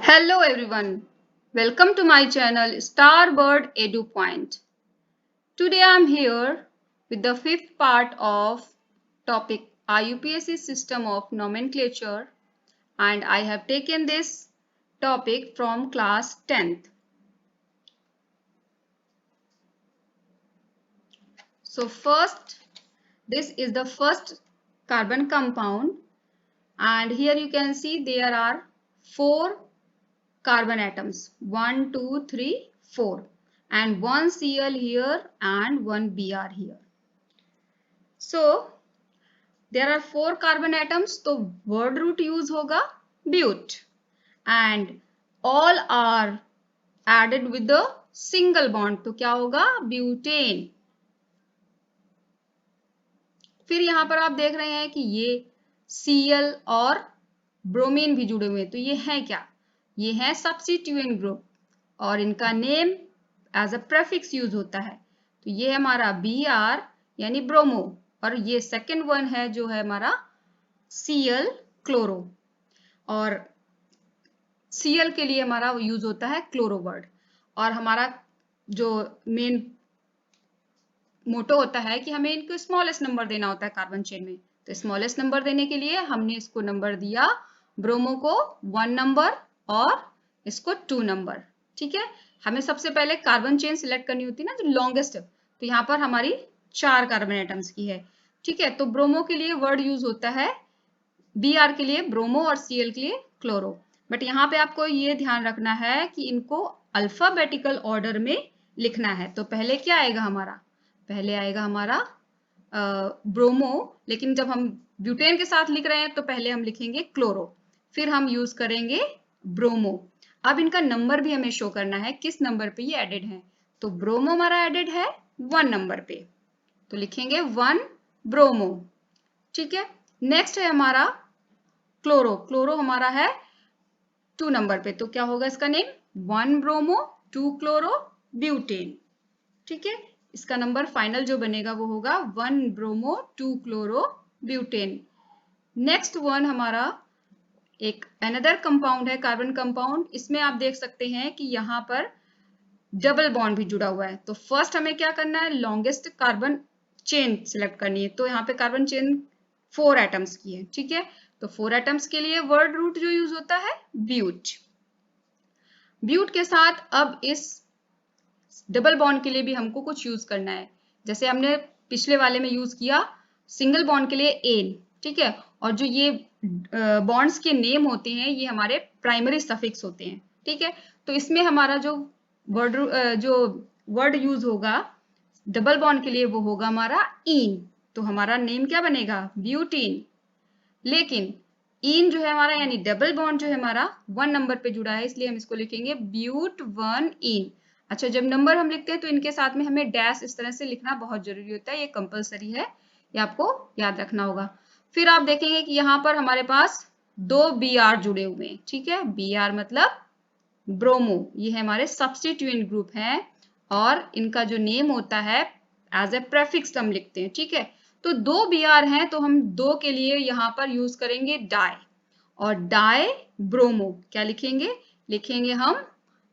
Hello everyone, welcome to my channel Starbird Edu Point. Today I am here with the fifth part of topic IUPAC system of nomenclature, and I have taken this topic from class 10th. So first, this is the first carbon compound, and here you can see there are 4 carbon atoms 1, 2, 3, 4 and 1 Cl here and 1 Br here. So there are 4 carbon atoms, तो word root use होगा but and all are added with the single bond, तो क्या होगा butane. फिर यहाँ पर आप देख रहे हैं कि ये Cl और ब्रोमीन भी जुड़े हुए हैं, तो ये है क्या, ये है सब्स्टिट्यूएंट ग्रुप और इनका name as a prefix use होता है. तो ये है हमारा Br यानी ब्रोमो और ये सेकेंड वन है जो है हमारा Cl क्लोरो और Cl के लिए हमारा यूज होता है क्लोरो वर्ड. और हमारा जो मेन मोटो होता है कि हमें इनको स्मॉलेस्ट नंबर देना होता है कार्बन चेन में, तो स्मॉलेस्ट नंबर देने के लिए हमने इसको नंबर दिया ब्रोमो को 1 नंबर और इसको 2 नंबर. ठीक है, हमें सबसे पहले कार्बन चेन सिलेक्ट करनी होती है ना जो लॉन्गेस्ट, तो यहाँ पर हमारी 4 कार्बन एटम्स की है. ठीक है, तो ब्रोमो के लिए वर्ड यूज होता है Br के लिए ब्रोमो और Cl के लिए क्लोरो. बट यहाँ पे आपको ये ध्यान रखना है कि इनको अल्फाबेटिकल ऑर्डर में लिखना है. तो पहले क्या आएगा हमारा, पहले आएगा हमारा ब्रोमो, लेकिन जब हम ब्यूटेन के साथ लिख रहे हैं तो पहले हम लिखेंगे क्लोरो, फिर हम यूज करेंगे ब्रोमो. अब इनका नंबर भी हमें शो करना है किस नंबर पे ये एडेड है. तो ब्रोमो हमारा एडेड है 1 नंबर पे, तो लिखेंगे 1 ब्रोमो. ठीक है, नेक्स्ट है हमारा क्लोरो. क्लोरो हमारा है 2 नंबर पे, तो क्या होगा इसका नेम 1 ब्रोमो 2 क्लोरो ब्यूटेन. ठीक है, इसका नंबर फाइनल जो बनेगा वो होगा 1 bromo 2 chloro butane. Next one हमारा एक अनदर कंपाउंड है कार्बन कंपाउंड. इसमें आप देख सकते हैं कि यहाँ पर डबल बॉन्ड भी जुड़ा हुआ है. तो फर्स्ट हमें क्या करना है, लॉन्गेस्ट कार्बन चेन सिलेक्ट करनी है. तो यहाँ पे कार्बन चेन 4 एटम्स की है. ठीक है, तो 4 एटम्स के लिए वर्ड रूट जो यूज होता है ब्यूट. ब्यूट के साथ अब इस डबल बॉन्ड के लिए भी हमको कुछ यूज करना है. जैसे हमने पिछले वाले में यूज किया सिंगल बॉन्ड के लिए एन. ठीक है, और जो ये बॉन्ड्स के नेम होते हैं ये हमारे प्राइमरी सफिक्स होते हैं. ठीक है, तो इसमें हमारा जो वर्ड यूज होगा डबल बॉन्ड के लिए वो होगा हमारा इन. तो हमारा नेम क्या बनेगा ब्यूटीन. लेकिन इन जो है हमारा यानी डबल बॉन्ड जो है हमारा 1 नंबर पे जुड़ा है, इसलिए हम इसको लिखेंगे ब्यूट 1 इन. अच्छा, जब नंबर हम लिखते हैं तो इनके साथ में हमें डैश इस तरह से लिखना बहुत जरूरी होता है, ये कंपलसरी है, ये आपको याद रखना होगा. फिर आप देखेंगे कि यहाँ पर हमारे पास 2 Br जुड़े हुए हैं. ठीक है, Br मतलब ब्रोमो, ये है हमारे सब्स्टिट्यूएंट ग्रुप है और इनका जो नेम होता है एज ए प्रेफिक्स हम लिखते हैं. ठीक है, तो 2 Br हैं तो हम 2 के लिए यहाँ पर यूज करेंगे डाई और डाई ब्रोमो क्या लिखेंगे, लिखेंगे हम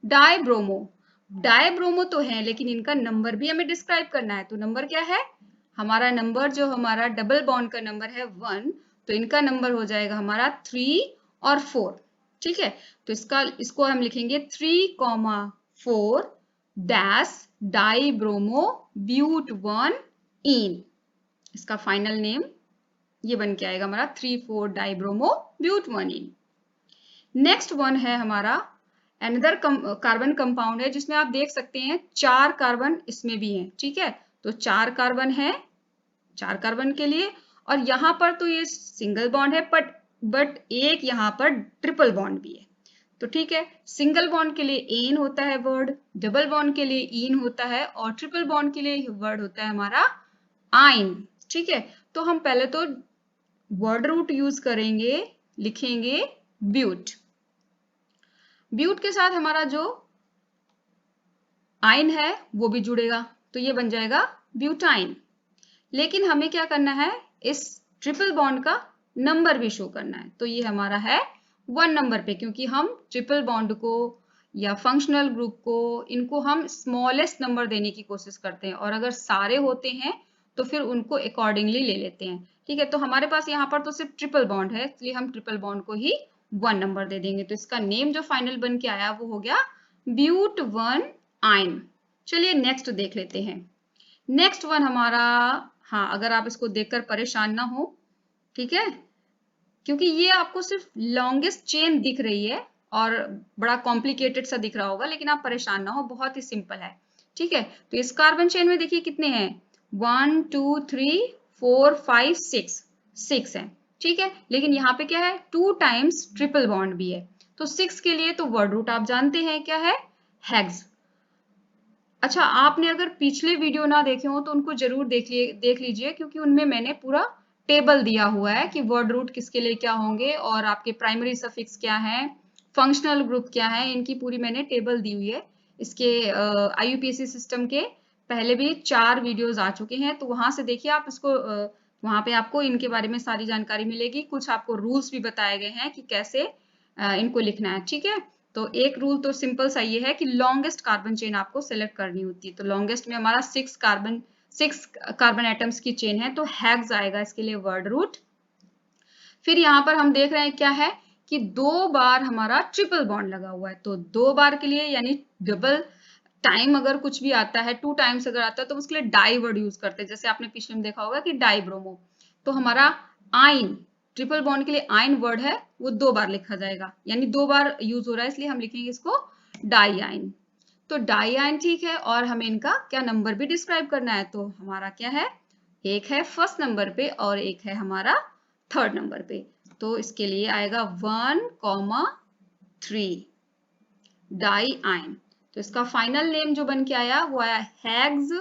डाई ब्रोमो. डाई ब्रोमो तो है लेकिन इनका नंबर भी हमें डिस्क्राइब करना है. तो नंबर क्या है, हमारा नंबर जो हमारा डबल बॉन्ड का नंबर है 1, तो इनका नंबर हो जाएगा हमारा 3 और 4. ठीक है, तो इसको हम लिखेंगे 3,4 dash di bromo but 1 ene. इसका फाइनल नेम ये बन के आएगा हमारा 3,4 di bromo but 1 ene. Next one है हमारा अनदर कार्बन कंपाउंड है जिसमें आप देख सकते हैं 4 कार्बन इसमें भी हैं. ठीक है, तो 4 कार्बन है 4 कार्बन के लिए और यहाँ पर तो ये सिंगल बॉन्ड है बट एक यहाँ पर ट्रिपल बॉन्ड भी है. तो ठीक है, सिंगल बॉन्ड के लिए एन होता है वर्ड, डबल बॉन्ड के लिए इन होता है और ट्रिपल बॉन्ड के लिए वर्ड होता है हमारा आइन. ठीक है, तो हम पहले तो वर्ड रूट यूज करेंगे, लिखेंगे ब्यूट. ब्यूट के साथ हमारा जो आइन है वो भी जुड़ेगा, तो ये बन जाएगा ब्यूटाइन. लेकिन हमें क्या करना है, इस ट्रिपल बॉन्ड का नंबर भी शो करना है. तो ये हमारा है 1 नंबर पे, क्योंकि हम ट्रिपल बॉन्ड को या फंक्शनल ग्रुप को इनको हम स्मॉलेस्ट नंबर देने की कोशिश करते हैं, और अगर सारे होते हैं तो फिर उनको अकॉर्डिंगली ले लेते हैं। ठीक है, तो हमारे पास यहाँ पर तो सिर्फ ट्रिपल बॉन्ड है, इसलिए हम ट्रिपल बॉन्ड को ही 1 नंबर दे देंगे। तो इसका नेम जो फाइनल बन के आया वो हो गया ब्यूट 1 आइन। चलिए नेक्स्ट देख लेते हैं। नेक्स्ट वन हमारा, हाँ अगर आप इसको देखकर परेशान ना हो, ठीक है, क्योंकि ये आपको सिर्फ लॉन्गेस्ट चेन दिख रही है और बड़ा कॉम्प्लिकेटेड सा दिख रहा होगा, लेकिन आप परेशान ना हो, बहुत ही सिंपल है। ठीक है, तो इस कार्बन चेन में देखिए कितने हैं, 1 2 3 4 5 6 है। ठीक है, लेकिन यहाँ पे क्या है, 2 टाइम्स ट्रिपल बॉन्ड भी है। तो 6 के लिए तो वर्ड रूट आप जानते हैं क्या है, हेक्स। अच्छा, आपने अगर पिछले वीडियो ना देखे हो तो उनको जरूर देख लीजिए, क्योंकि उनमें मैंने पूरा टेबल दिया हुआ है कि वर्ड रूट किसके लिए क्या होंगे और आपके प्राइमरी सफिक्स क्या है, फंक्शनल ग्रुप क्या है, इनकी पूरी मैंने टेबल दी हुई है। इसके IUPAC सिस्टम के पहले भी 4 वीडियोस आ चुके हैं, तो वहां से देखिए आप इसको, वहां पे आपको इनके बारे में सारी जानकारी मिलेगी। कुछ आपको रूल्स भी बताए गए हैं कि कैसे इनको लिखना है। ठीक है, तो एक रूल तो सिंपल सा ये है कि लॉन्गेस्ट कार्बन चेन आपको सेलेक्ट करनी होती है। तो लॉन्गेस्ट में हमारा 6 कार्बन एटम्स की चेन है, तो हेक्स आएगा इसके लिए वर्ड रूट। फिर यहाँ पर हम देख रहे हैं क्या है कि 2 बार हमारा ट्रिपल बॉन्ड लगा हुआ है, तो 2 बार के लिए यानी डबल टाइम अगर कुछ भी आता है, 2 टाइम्स अगर आता है तो उसके लिए डाई वर्ड यूज करते हैं। जैसे आपने पिछले में देखा होगा कि डाई ब्रोमो, तो हमारा आइन, ट्रिपल बॉन्ड के लिए आइन वर्ड है वो 2 बार लिखा जाएगा, यानी 2 बार यूज हो रहा है, इसलिए हम लिखेंगे इसको डाई आइन। तो डाई आइन ठीक है, और हमें इनका क्या नंबर भी डिस्क्राइब करना है, तो हमारा क्या है, एक है फर्स्ट नंबर पे और एक है हमारा थर्ड नंबर पे। तो इसके लिए आएगा 1,3 डाई आइन। तो इसका फाइनल नेम जो बन के आया वो आया हेक्स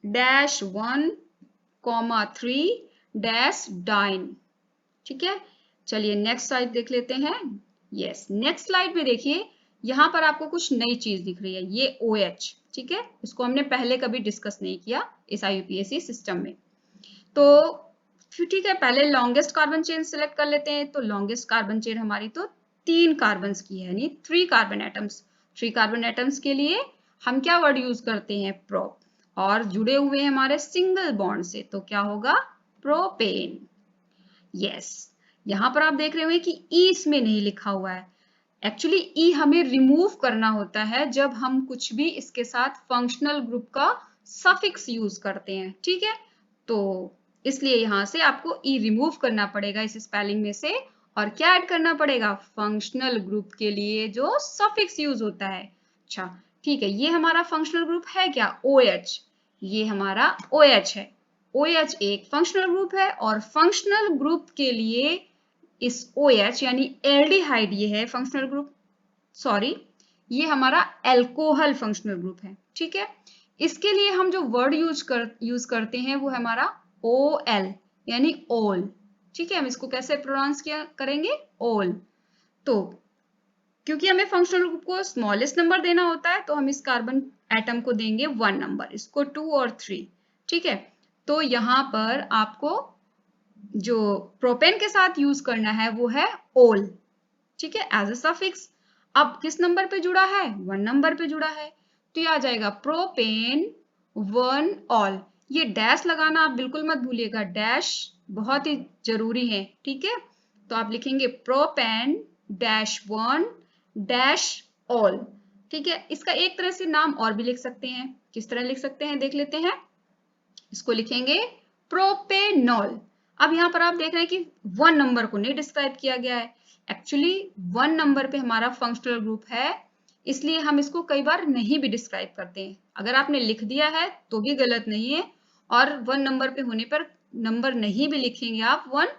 डैश 1,3 डैश डाइन। ठीक है, चलिए नेक्स्ट स्लाइड देख लेते हैं। यस, नेक्स्ट स्लाइड में देखिए यहां पर आपको कुछ नई चीज दिख रही है, ये OH। ठीक है, इसको हमने पहले कभी डिस्कस नहीं किया इस IUPAC सिस्टम में। तो ठीक है, पहले लॉन्गेस्ट कार्बन चेन सिलेक्ट कर लेते हैं। तो लॉन्गेस्ट कार्बन चेन हमारी तो 3 कार्बन की है, यानी 3 कार्बन एटम्स। 3 कार्बन एटम्स के लिए हम क्या वर्ड यूज करते हैं, प्रोप, और जुड़े हुए हैं हमारे सिंगल बॉन्ड से, तो क्या होगा, प्रोपेन। यस, यहाँ पर आप देख रहे होंगे कि ई इसमें नहीं लिखा हुआ है। एक्चुअली ई हमें रिमूव करना होता है जब हम कुछ भी इसके साथ फंक्शनल ग्रुप का सफिक्स यूज करते हैं। ठीक है, तो इसलिए यहां से आपको ई रिमूव करना पड़ेगा इस स्पेलिंग में से, और क्या ऐड करना पड़ेगा, फंक्शनल ग्रुप के लिए जो सफिक्स यूज होता है। अच्छा ठीक है, ये हमारा फंक्शनल ग्रुप है क्या, OH, ये हमारा OH है। OH एक फंक्शनल ग्रुप है, और फंक्शनल ग्रुप के लिए इस OH यानी एल्डिहाइड ये है फंक्शनल ग्रुप, सॉरी ये हमारा एल्कोहल फंक्शनल ग्रुप है। ठीक है, इसके लिए हम जो वर्ड यूज करते हैं वो है हमारा OL यानी ओल। ठीक है, हम इसको कैसे प्रोनाउंस करेंगे, ओल। तो क्योंकि हमें फंक्शनल ग्रुप को स्मॉलेस्ट नंबर देना होता है, तो हम इस कार्बन एटम को देंगे 1 नंबर, इसको 2 और 3। ठीक है, तो यहाँ पर आपको जो प्रोपेन के साथ यूज करना है वो है ओल। ठीक है, एज अ सफिक्स। अब किस नंबर पे जुड़ा है, 1 नंबर पे जुड़ा है, तो ये आ जाएगा प्रोपेन 1 ऑल। ये डैश लगाना आप बिल्कुल मत भूलिएगा, डैश बहुत ही जरूरी है। ठीक है, तो आप लिखेंगे प्रोपेन डैश 1 डैश ऑल। ठीक है, इसका एक तरह से नाम और भी लिख सकते हैं, किस तरह लिख सकते हैं देख लेते हैं। इसको लिखेंगे प्रोपेनॉल। अब यहाँ पर आप देख रहे हैं कि 1 नंबर को नहीं डिस्क्राइब किया गया है। एक्चुअली 1 नंबर पे हमारा फंक्शनल ग्रुप है, इसलिए हम इसको कई बार नहीं भी डिस्क्राइब करते हैं। अगर आपने लिख दिया है तो भी गलत नहीं है, और 1 नंबर पे होने पर नंबर नहीं भी लिखेंगे आप 1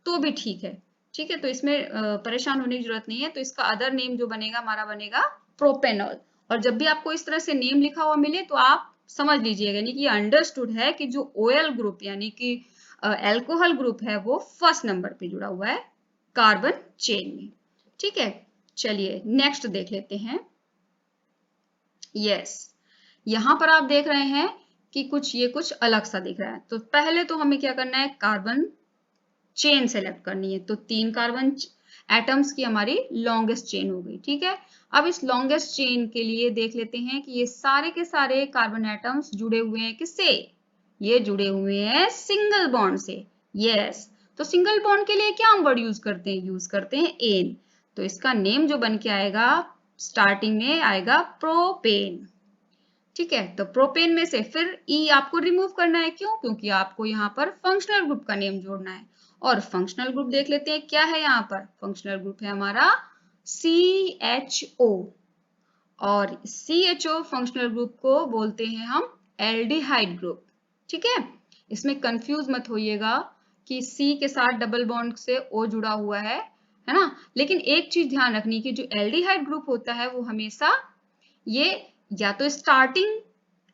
तो भी ठीक है। ठीक है, तो इसमें परेशान होने की जरूरत नहीं है। तो इसका अदर नेम जो बनेगा हमारा बनेगा प्रोपेनॉल। और जब भी आपको इस तरह से नेम लिखा हुआ मिले तो आप समझ लीजिएगा, यानी कि अंडरस्टूड है कि जो OL ग्रुप यानी कि एल्कोहल ग्रुप है वो फर्स्ट नंबर पे जुड़ा हुआ है कार्बन चेन में। ठीक है, चलिए नेक्स्ट देख लेते हैं। यस, यहां पर आप देख रहे हैं कि कुछ अलग सा दिख रहा है। तो पहले तो हमें क्या करना है, कार्बन चेन सेलेक्ट करनी है। तो 3 कार्बन एटम्स की हमारी लॉन्गेस्ट चेन हो गई। ठीक है, अब इस लॉन्गेस्ट चेन के लिए देख लेते हैं कि ये सारे के सारे कार्बन एटम्स जुड़े हुए हैं किससे? ये जुड़े हुए हैं सिंगल बॉन्ड से। यस, तो सिंगल बॉन्ड के लिए क्या हम वर्ड यूज करते हैं? यूज करते हैं एन। तो इसका नेम जो बन के आएगा स्टार्टिंग में आएगा प्रोपेन। ठीक है, तो प्रोपेन में से फिर ई आपको रिमूव करना है। क्यों? क्योंकि आपको यहाँ पर फंक्शनल ग्रुप का नेम जोड़ना है। और फंक्शनल ग्रुप देख लेते हैं क्या है। यहाँ पर फंक्शनल ग्रुप है हमारा CHO, और CHO फंक्शनल ग्रुप को बोलते हैं हम एल्डिहाइड ग्रुप। ठीक है, इसमें कंफ्यूज मत होइएगा कि C के साथ डबल बॉन्ड से O जुड़ा हुआ है ना। लेकिन एक चीज ध्यान रखनी कि जो एल्डिहाइड ग्रुप होता है वो हमेशा ये या तो स्टार्टिंग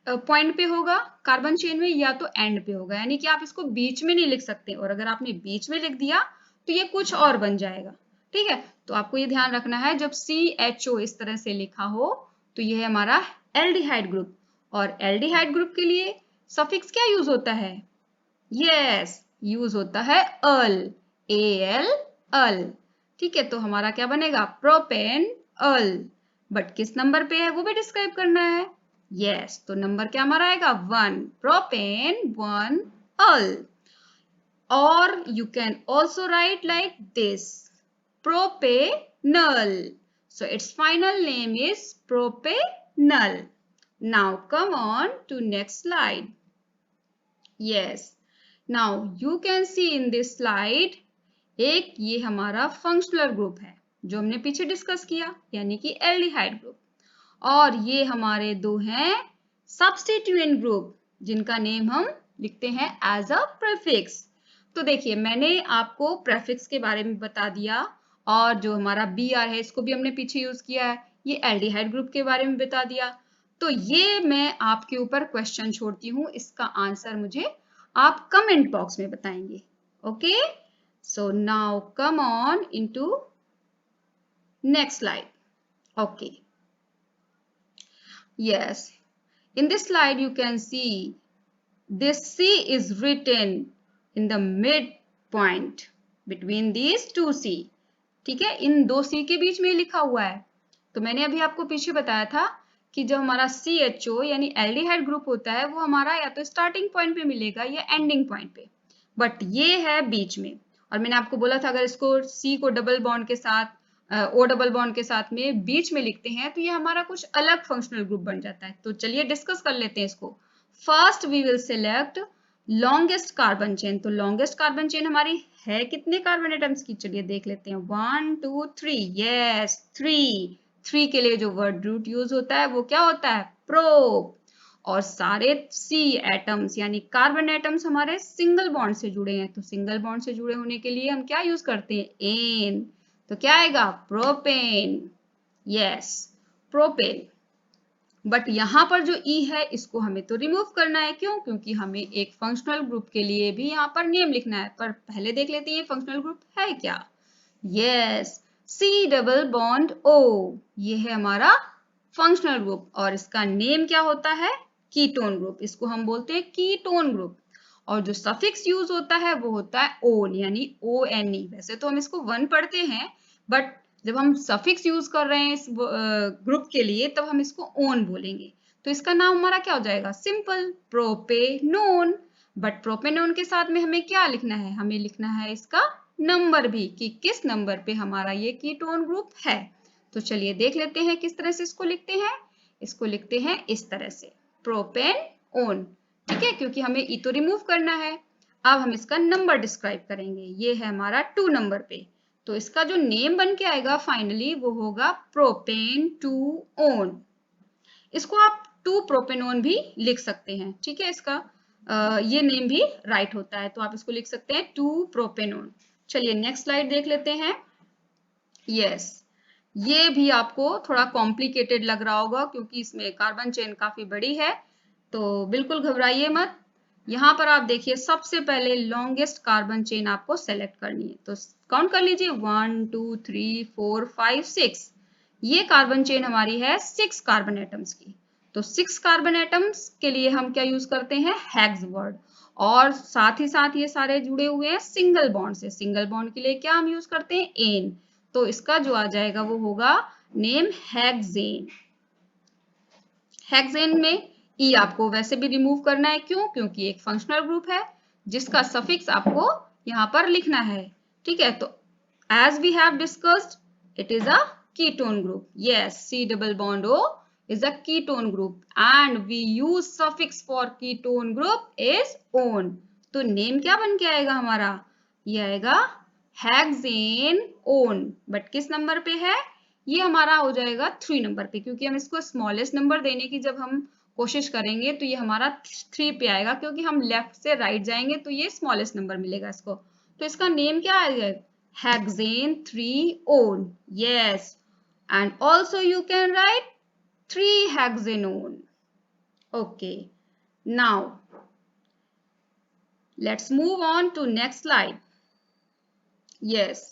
पॉइंट पे होगा कार्बन चेन में, या तो एंड पे होगा। यानी कि आप इसको बीच में नहीं लिख सकते, और अगर आपने बीच में लिख दिया तो ये कुछ और बन जाएगा। ठीक है, तो आपको ये ध्यान रखना है जब CHO इस तरह से लिखा हो तो ये है हमारा एल्डिहाइड ग्रुप। और एल्डिहाइड ग्रुप के लिए सफिक्स क्या यूज होता है? यस, यूज होता है अल, AL, अल। ठीक है, तो हमारा क्या बनेगा? Propanal. बट किस नंबर पे है वो भी डिस्क्राइब करना है। यस, तो नंबर क्या हमारा आएगा? 1, प्रोपेन 1 अल। और you can also write like this, propanol. So its final name is propanol. Now come on to next slide. Yes, now you can see in this slide एक ये हमारा फंक्शनल ग्रुप है जो हमने पीछे डिस्कस किया, यानी कि एल्डिहाइड ग्रुप। और ये हमारे दो हैं सब्स्टिट्यूएंट ग्रुप जिनका नेम हम लिखते हैं एज अ प्रीफिक्स। तो देखिए, मैंने आपको प्रीफिक्स के बारे में बता दिया, और जो हमारा Br है इसको भी हमने पीछे यूज किया है। ये एल्डिहाइड ग्रुप के बारे में बता दिया। तो ये मैं आपके ऊपर क्वेश्चन छोड़ती हूँ, इसका आंसर मुझे आप कमेंट बॉक्स में बताएंगे। Okay, so now come on into next slide. Okay, yes, in this slide you can see this C is written in the midpoint between these two C. ठीक है, इन दो C के बीच में लिखा हुआ है। तो मैंने अभी आपको पीछे बताया था कि जब हमारा CHO यानी एल्डिहाइड ग्रुप होता है वो हमारा या तो स्टार्टिंग पॉइंट पे मिलेगा या एंडिंग पॉइंट पे, बट ये है बीच में। और मैंने आपको बोला था अगर इसको C को डबल बॉन्ड के साथ O डबल बॉन्ड के साथ में बीच में लिखते हैं तो ये हमारा कुछ अलग फंक्शनल ग्रुप बन जाता है। तो चलिए डिस्कस कर लेते हैं इसको। First we will select longest carbon chain. तो लॉन्गेस्ट कार्बन चेन हमारी है कितने कार्बन एटम्स की? चलिए देख लेते हैं। 1 2 3। यस, 3 के लिए जो वर्ड रूट यूज होता है वो क्या होता है? प्रो। और सारे C एटम्स यानी कार्बन एटम्स हमारे सिंगल बॉन्ड से जुड़े हैं, तो सिंगल बॉन्ड से जुड़े होने के लिए हम क्या यूज करते हैं? एन। तो क्या आएगा? प्रोपेन। Yes, propane. बट यहाँ पर जो E है इसको हमें तो रिमूव करना है। क्यों? क्योंकि हमें एक फंक्शनल ग्रुप के लिए भी यहाँ पर नेम लिखना है। पर पहले देख लेते हैं फंक्शनल ग्रुप है क्या। Yes, C double bond O, ये है हमारा फंक्शनल ग्रुप। और इसका नेम क्या होता है? Ketone group. इसको हम बोलते हैं कीटोन ग्रुप। और जो सफिक्स यूज होता है वो होता है ओन, यानी ONE। वैसे तो हम इसको 1 पढ़ते हैं, बट जब हम सफिक्स यूज कर रहे हैं इस ग्रुप के लिए तब हम इसको ओन बोलेंगे। तो इसका नाम हमारा क्या हो जाएगा? Simple, propanone. बट प्रोपेनोन के साथ में हमें क्या लिखना है? हमें लिखना है इसका नंबर भी, कि किस नंबर पे हमारा ये कीटोन ग्रुप है। तो चलिए देख लेते हैं किस तरह से इसको लिखते हैं। इसको लिखते हैं इस तरह से, प्रोपेनोन। ठीक है, क्योंकि हमें ई तो रिमूव करना है। अब हम इसका नंबर डिस्क्राइब करेंगे। ये है हमारा 2 नंबर पे। तो इसका जो नेम बन के आएगा फाइनली वो होगा प्रोपेन 2 ओन। इसको आप 2 प्रोपेनोन भी लिख सकते हैं। ठीक है, इसका ये नेम भी राइट होता है, तो आप इसको लिख सकते हैं 2 प्रोपेनोन। चलिए नेक्स्ट स्लाइड देख लेते हैं। यस, ये भी आपको थोड़ा कॉम्प्लिकेटेड लग रहा होगा क्योंकि इसमें कार्बन चेन काफी बड़ी है, तो बिल्कुल घबराइए मत। यहाँ पर आप देखिए सबसे पहले लॉन्गेस्ट कार्बन चेन आपको सेलेक्ट करनी है। तो काउंट कर लीजिए 1 2 3 4 5 6। ये कार्बन चेन हमारी है 6 कार्बन एटम्स की। तो 6 कार्बन एटम्स के लिए हम क्या यूज करते हैं? Hex word. और साथ ही साथ ये सारे जुड़े हुए हैं सिंगल बॉन्ड से। सिंगल बॉन्ड के लिए क्या हम यूज करते हैं? एन। तो इसका जो आ जाएगा वो होगा नेम हेक्सेन। हेक्सेन में ई आपको वैसे भी रिमूव करना है, क्यों? क्योंकि एक फंक्शनल ग्रुप है जिसका सफिक्स आपको यहाँ पर लिखना है। ठीक है, तो as we have discussed, it is a ketone group. Yes, C double bond O is a ketone group and we use suffix for ketone group is on. तो नेम क्या बन के आएगा हमारा? ये आएगा हेक्सेन ओन। बट किस number पे है? ये हमारा हो जाएगा 3 नंबर पे, क्योंकि हम इसको स्मॉलेस्ट नंबर देने की जब हम कोशिश करेंगे तो ये हमारा 3 पे आएगा, क्योंकि हम लेफ्ट से राइट जाएंगे तो ये स्मॉलेस्ट नंबर मिलेगा इसको। तो इसका नेम क्या आएगा? Hexane 3-on. Yes, and also you can write 3-hexanone. Okay, now let's move on to next slide. Yes,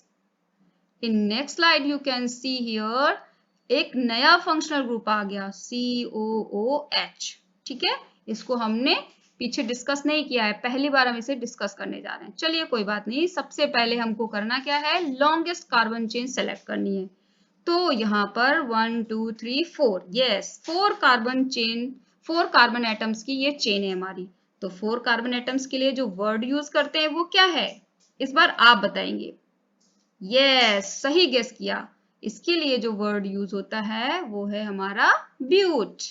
in next slide you can see here एक नया फंक्शनल ग्रुप आ गया COOH। ठीक है, इसको हमने पीछे डिस्कस नहीं किया है, पहली बार हम इसे डिस्कस करने जा रहे हैं। चलिए कोई बात नहीं, सबसे पहले हमको करना क्या है? लॉन्गेस्ट कार्बन चेन सेलेक्ट करनी है। तो यहाँ पर 1 2 3 4, yes 4 carbon chain, 4 carbon atoms की ये चेन है हमारी। तो 4 कार्बन एटम्स के लिए जो वर्ड यूज करते हैं वो क्या है? इस बार आप बताएंगे। यस, सही गेस किया। इसके लिए जो वर्ड यूज होता है वो है हमारा ब्यूट।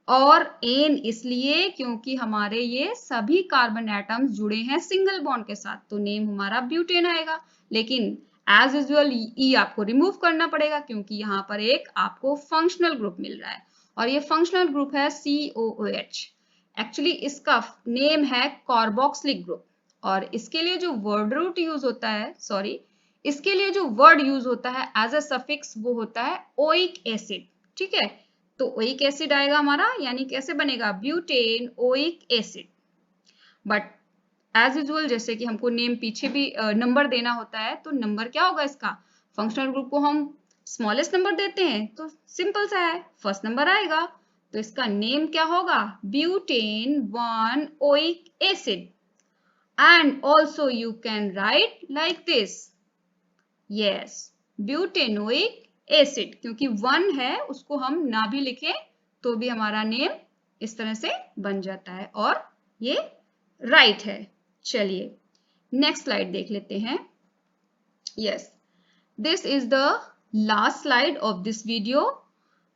और एन इसलिए क्योंकि हमारे ये सभी कार्बन एटम्स जुड़े हैं सिंगल बॉन्ड के साथ, तो नेम हमारा ब्यूटेन आएगा। लेकिन एज यूजुअल ई आपको रिमूव करना पड़ेगा, क्योंकि यहाँ पर एक आपको फंक्शनल ग्रुप मिल रहा है और ये फंक्शनल ग्रुप है COOH। एक्चुअली इसका नेम है कार्बोक्सिलिक ग्रुप। और इसके लिए जो वर्ड रूट यूज होता है, सॉरी, इसके लिए जो वर्ड यूज होता है एज अ सफिक्स वो होता है ओइक एसिड। ठीक है, तो ओइक एसिड आएगा हमारा, यानी कैसे बनेगा? Butanoic acid. But as usual जैसे कि हमको नेम पीछे भी नंबर देना होता है, तो नंबर क्या होगा इसका? फंक्शनल ग्रुप को हम स्मॉलेस्ट नंबर देते हैं तो सिंपल सा है, फर्स्ट नंबर आएगा। तो इसका नेम क्या होगा? Butane 1 oic acid. And also you can write like this, yes, butanoic acid. क्योंकि 1 है उसको हम ना भी लिखें तो भी हमारा नेम इस तरह से बन जाता है और ये राइट है। चलिए नेक्स्ट स्लाइड देख लेते हैं। Yes, this is the last slide of this video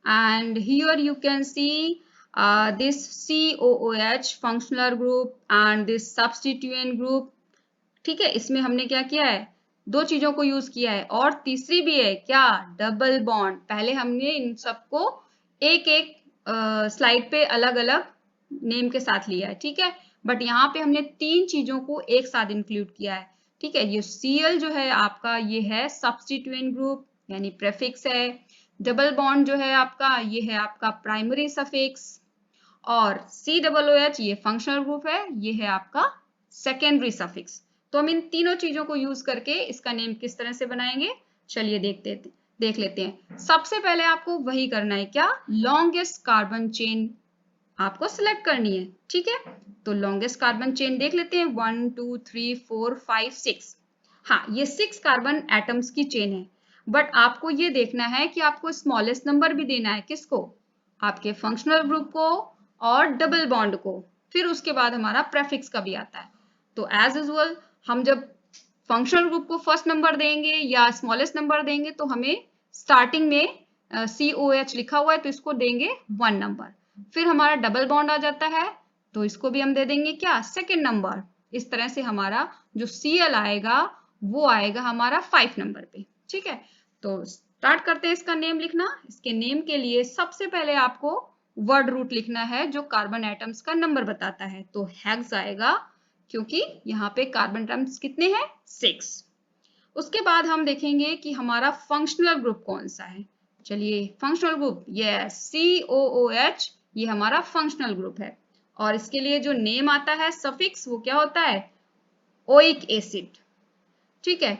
and here you can see this COOH functional group and this substituent group। ठीक है, इसमें हमने क्या किया है? 2 चीजों को यूज किया है और तीसरी भी है क्या? Double bond. पहले हमने इन सबको एक एक स्लाइड पे अलग अलग नेम के साथ लिया है। ठीक है, बट यहाँ पे हमने 3 चीजों को एक साथ इंक्लूड किया है। ठीक है, ये Cl जो है आपका ये है सब्स्टिट्यूएंट ग्रुप यानी प्रेफिक्स है। डबल बॉन्ड जो है आपका ये है आपका प्राइमरी सफिक्स। और COOH ये फंक्शनल ग्रुप है, ये है आपका सेकेंडरी सफिक्स। तो हम इन तीनों चीजों को यूज करके इसका नेम किस तरह से बनाएंगे, चलिए देख लेते हैं। सबसे पहले आपको वही करना है, क्या? लॉन्गेस्ट कार्बन चेन आपको सिलेक्ट करनी है। ठीक है, तो लॉन्गेस्ट कार्बन चेन देख लेते हैं। 1 2 3 4 5 6। हाँ, ये 6 कार्बन एटम्स की चेन है, बट आपको ये देखना है कि आपको स्मॉलेस्ट नंबर भी देना है। किसको? आपके फंक्शनल ग्रुप को और डबल बॉन्ड को। फिर उसके बाद हमारा प्रेफिक्स का भी आता है। तो एज यूजुअल हम जब फंक्शनल ग्रुप को फर्स्ट नंबर देंगे या स्मॉलेस्ट नंबर देंगे तो हमें स्टार्टिंग में COH लिखा हुआ है तो इसको देंगे 1 नंबर। फिर हमारा डबल बॉन्ड आ जाता है तो इसको भी हम दे देंगे क्या? Second number. इस तरह से हमारा जो Cl आएगा वो आएगा हमारा 5 नंबर पे। ठीक है, तो स्टार्ट करते हैं इसका नेम लिखना। इसके नेम के लिए सबसे पहले आपको वर्ड रूट लिखना है जो कार्बन एटम्स का नंबर बताता है। तो हेक्स आएगा क्योंकि यहाँ पे कार्बन एटम्स कितने हैं? 6। उसके बाद हम देखेंगे कि हमारा फंक्शनल ग्रुप कौन सा है। चलिए फंक्शनल ग्रुप, यस, COOH ये हमारा फंक्शनल ग्रुप है। और इसके लिए जो नेम आता है सफिक्स वो क्या होता है? Oic acid. ठीक है,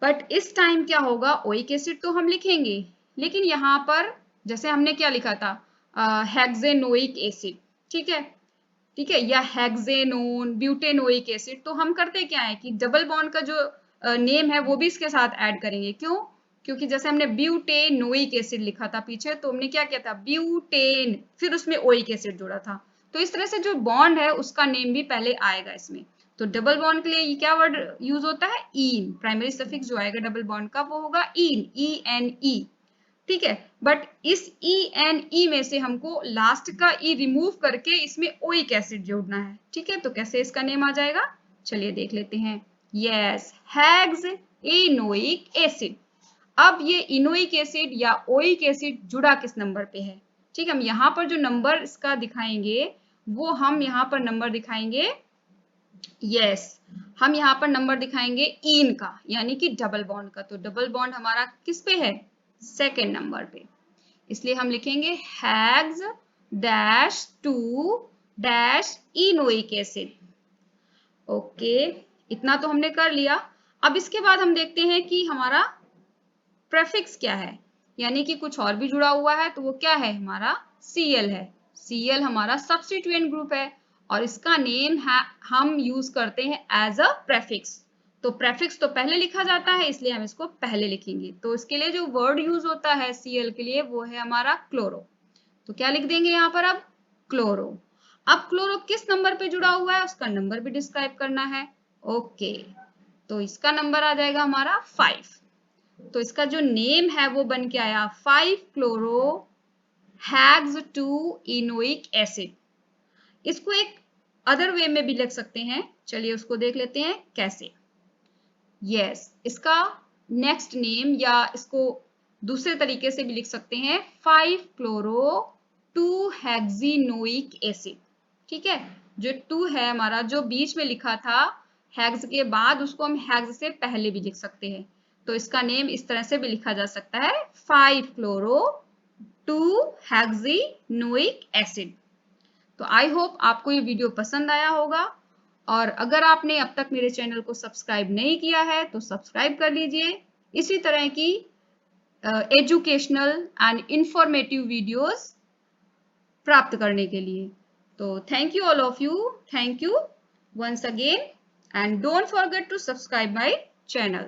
बट इस टाइम क्या होगा? ओइक एसिड तो हम लिखेंगे, लेकिन यहाँ पर जैसे हमने क्या लिखा था? हेक्सेनोइक एसिड। ठीक है, ठीक है, या हेक्सेनोन, ब्यूटेनोइक एसिड। तो हम करते क्या है कि डबल बॉन्ड का जो नेम है वो भी इसके साथ ऐड करेंगे। क्यों? क्योंकि जैसे हमने ब्यूटेनोइक एसिड लिखा था पीछे, तो हमने क्या किया था, ब्यूटेन, फिर उसमें ओइक एसिड जोड़ा था। तो इस तरह से जो बॉन्ड है उसका नेम भी पहले आएगा इसमें। तो डबल बॉन्ड के लिए क्या वर्ड यूज होता है, ईन। प्राइमरी सफिक्स जो आएगा डबल बॉन्ड का वो होगा ईन, ENE। ठीक है, बट इस ENE में से हमको लास्ट का ई रिमूव करके इसमें ओइक एसिड जोड़ना है। ठीक है, तो कैसे इसका नेम आ जाएगा, चलिए देख लेते हैं। Yes, hex enoic acid. अब ये इनोइक एसिड या ओइक एसिड जुड़ा किस नंबर पे है? ठीक है, हम यहाँ पर जो नंबर इसका दिखाएंगे वो हम यहाँ पर नंबर दिखाएंगे, यस, हम यहाँ पर नंबर दिखाएंगे इन का, यानी कि डबल बॉन्ड का। तो डबल बॉन्ड हमारा किस पे है, सेकेंड नंबर पे। इसलिए हम लिखेंगे hex dash 2 dash enoic acid. Okay, इतना तो हमने कर लिया। अब इसके बाद हम देखते हैं कि हमारा प्रेफिक्स क्या है, यानी कि कुछ और भी जुड़ा हुआ है। तो वो क्या है, हमारा Cl है। Cl हमारा सब्स्टिट्यूएंट ग्रुप है और इसका नेम है हम यूज करते हैं एज अ प्रेफिक्स। तो प्रेफिक्स तो पहले लिखा जाता है, इसलिए हम इसको पहले लिखेंगे। तो इसके लिए जो वर्ड यूज होता है Cl के लिए वो है हमारा क्लोरो। तो क्या लिख देंगे यहाँ पर, अब क्लोरो। अब क्लोरो किस नंबर पे जुड़ा हुआ है उसका नंबर भी डिस्क्राइब करना है। ओके, तो इसका नंबर आ जाएगा हमारा 5। तो इसका जो नेम है वो बन के आया 5 क्लोरो हेक्स 2 इनोइक एसिड। इसको एक अदर वे में भी लिख सकते हैं, चलिए उसको देख लेते हैं कैसे। यस, इसका नेक्स्ट नेम या इसको दूसरे तरीके से भी लिख सकते हैं 5 क्लोरो 2 हेक्सिनोइक एसिड। ठीक है, जो 2 है हमारा जो बीच में लिखा था हेक्स के बाद, उसको हम हेक्स से पहले भी लिख सकते हैं। तो इसका नेम इस तरह से भी लिखा जा सकता है 5 क्लोरो 2 हेक्सिनोइक एसिड। तो आई होप आपको ये वीडियो पसंद आया होगा, और अगर आपने अब तक मेरे चैनल को सब्सक्राइब नहीं किया है तो सब्सक्राइब कर लीजिए इसी तरह की एजुकेशनल एंड इंफॉर्मेटिव वीडियोस प्राप्त करने के लिए। तो thank you all of you, thank you once again, and don't forget to subscribe my channel.